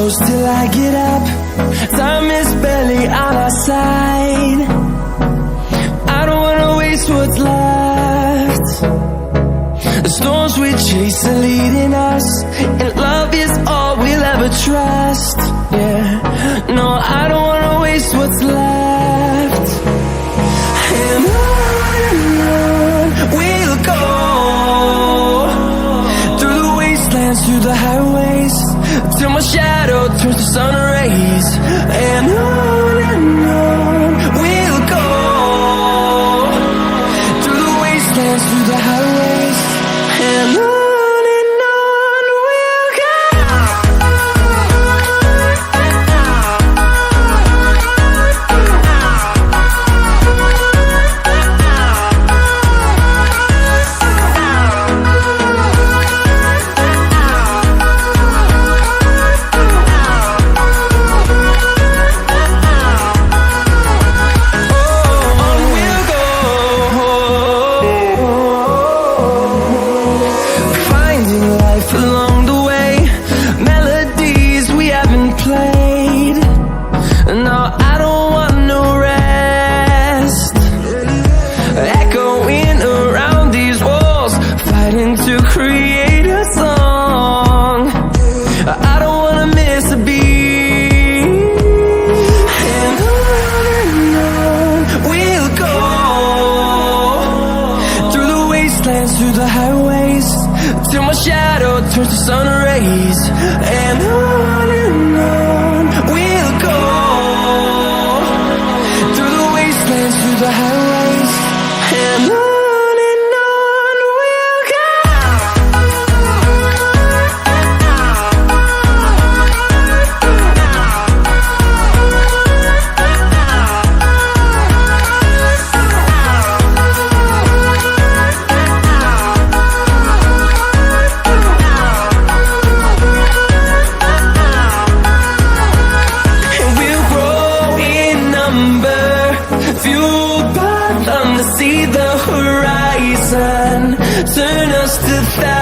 close till I get up. Time is barely on our side. I don't wanna waste what's left. The storms we chase are leading us, and love is all we'll ever trust. Yeah, no, I don't wanna waste what's left. And on we'll go, through the wastelands, through the highways, till my shadow turns to sun rays. And on we'll go, through the wastelands, through the highways, and on we'll go. Along the way, melodies we haven't played. No, I don't want no rest. Echoing around these walls, fighting to create a song. I don't wanna miss a beat. And on we'll go, through the wastelands, through the highways, till my shadow turns to sun rays. And on we'll go, through the wastelands, through the highways, and on we'll go. Fueled by them to see the horizon, turn us to thousands.